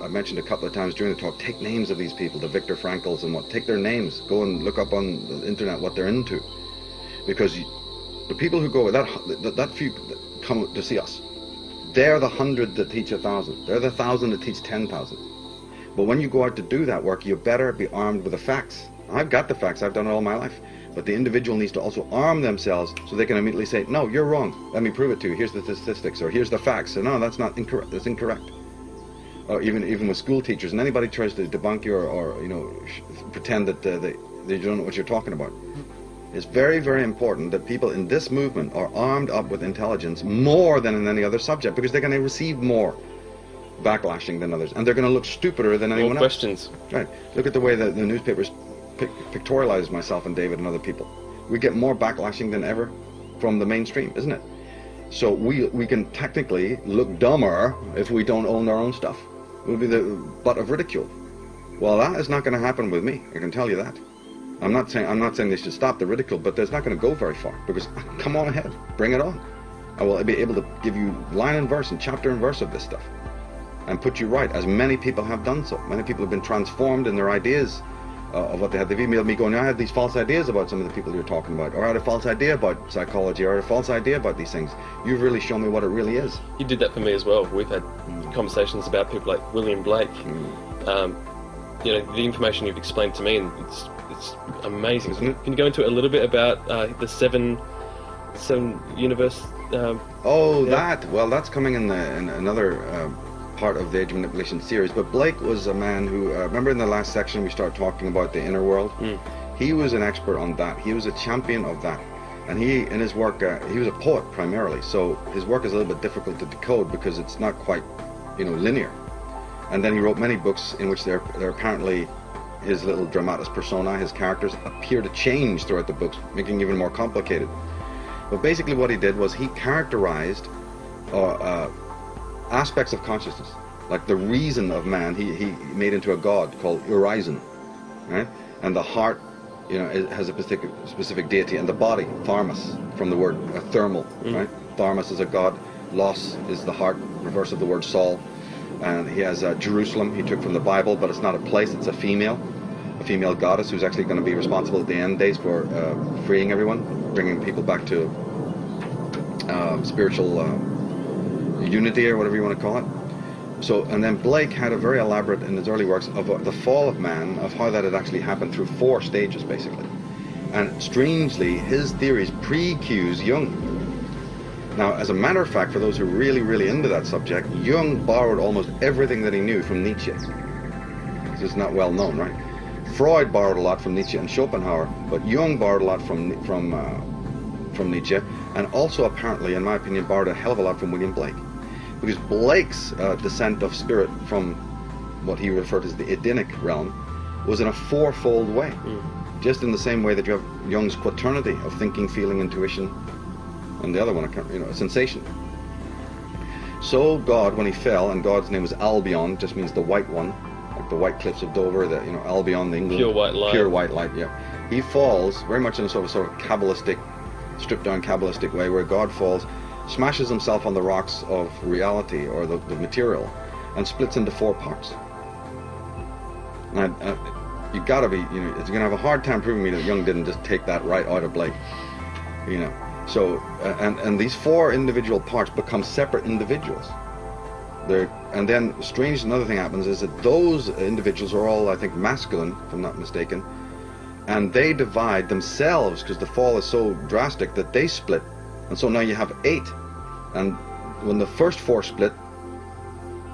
I mentioned a couple of times during the talk, take names of these people, the Viktor Frankls and what, take their names, go and look up on the internet what they're into. Because the people who go, that few that come to see us, they're the 100 that teach 1,000. They're the 1,000 that teach 10,000. But when you go out to do that work, you better be armed with the facts. I've got the facts, I've done it all my life. But the individual needs to also arm themselves so they can immediately say, no, you're wrong, let me prove it to you, here's the statistics, or here's the facts. So, no, that's not incorrect, that's incorrect. Or even with school teachers, and anybody tries to debunk you or you know, pretend that they don't know what you're talking about. It's very, very important that people in this movement are armed up with intelligence more than in any other subject, because they're going to receive more backlashing than others, and they're going to look stupider than anyone else. Questions. Right. Look at the way that the newspapers pictorialize myself and David and other people. We get more backlashing than ever from the mainstream, isn't it? So we can technically look dumber if we don't own our own stuff. We'll be the butt of ridicule. Well, that is not going to happen with me, I can tell you that. I'm not saying they should stop the ridicule, but there's not going to go very far, because come on ahead, bring it on. I will be able to give you line and verse and chapter and verse of this stuff and put you right, as many people have done so. Many people have been transformed in their ideas of what they had. They've emailed me going, I had these false ideas about some of the people you're talking about, or I had a false idea about psychology, or I had a false idea about these things. You've really shown me what it really is. You did that for me as well. We've had conversations about people like William Blake. You know, the information you've explained to me, and it's amazing. Isn't it? Can you go into a little bit about the seven universe? Well, that's coming in another part of the Age of Manipulation series. But Blake was a man who, remember in the last section we started talking about the inner world? He was an expert on that. He was a champion of that. And he, in his work, he was a poet primarily, so his work is a little bit difficult to decode because it's not quite, you know, linear. And then he wrote many books in which they're apparently, his little dramatis persona, his characters appear to change throughout the books, making it even more complicated. But basically what he did was he characterized aspects of consciousness, like the reason of man. He made into a god called Urizen, right? And the heart, you know, it has a specific deity, and the body, Tharmas, from the word thermal, right? Tharmas is a god. Los is the heart, reverse of the word Sol. And he has Jerusalem, he took from the Bible, but it's not a place, it's a female goddess who's actually going to be responsible at the end days for freeing everyone, bringing people back to spiritual unity, or whatever you want to call it. So, and then Blake had a very elaborate, in his early works, of the fall of man, of how that had actually happened through 4 stages, basically. And strangely, his theories pre-cues Jung. Now, as a matter of fact, for those who are really, really into that subject, Jung borrowed almost everything that he knew from Nietzsche. This is not well known, right? Freud borrowed a lot from Nietzsche and Schopenhauer, but Jung borrowed a lot from Nietzsche, and also apparently, in my opinion, borrowed a hell of a lot from William Blake. Because Blake's descent of spirit from what he referred to as the Edenic realm was in a 4-fold way. Just in the same way that you have Jung's quaternity of thinking, feeling, intuition, and the other one, you know, sensation. So God, when he fell, and God's name was Albion, just means the white one, like the white cliffs of Dover, the, you know, Albion, the England, pure white light. Pure white light, yeah. He falls very much in a sort of Kabbalistic, stripped down Kabbalistic way, where God falls, smashes himself on the rocks of reality, or the material, and splits into 4 parts. And you gotta be, you know, you're gonna have a hard time proving me that Jung didn't just take that right out of Blake, you know. So, and these 4 individual parts become separate individuals. And then, strange, another thing happens is that those individuals are all, I think, masculine, if I'm not mistaken, and they divide themselves, because the fall is so drastic that they split. And so now you have 8. And when the first 4 split,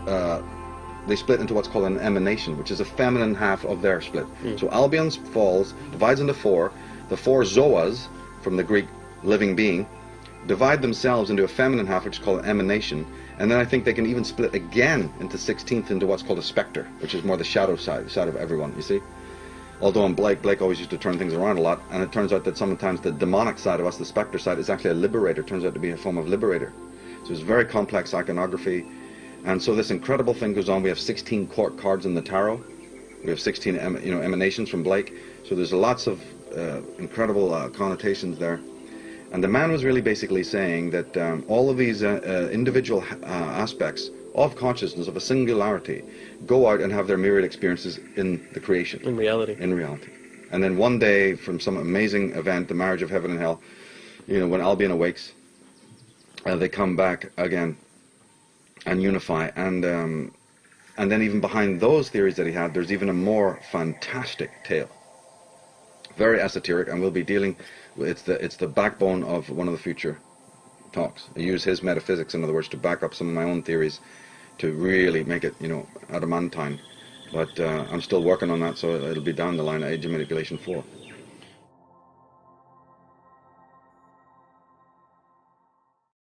they split into what's called an emanation, which is a feminine half of their split. So Albion falls, divides into 4. The 4 Zoas, from the Greek living being, divide themselves into a feminine half, which is called an emanation. And then I think they can even split again into 16th into what's called a spectre, which is more the shadow side, the side of everyone, you see? Although in Blake always used to turn things around a lot, and it turns out that sometimes the demonic side of us, the spectre side, is actually a liberator, turns out to be a form of liberator. So it's very complex iconography. And so this incredible thing goes on. We have 16 court cards in the tarot. We have 16 emanations from Blake. So there's lots of incredible connotations there. And the man was really basically saying that all of these individual aspects of consciousness, of a singularity, go out and have their myriad experiences in the creation. In reality. In reality. And then one day, from some amazing event, the marriage of heaven and hell, you know, when Albion awakes, they come back again and unify. And then even behind those theories that he had, there's even a more fantastic tale. Very esoteric, and we'll be dealing with it's the backbone of one of the future talks. I use his metaphysics, in other words, to back up some of my own theories, to really make it, you know, adamantine. But I'm still working on that, so it'll be down the line, Age of Manipulation 4.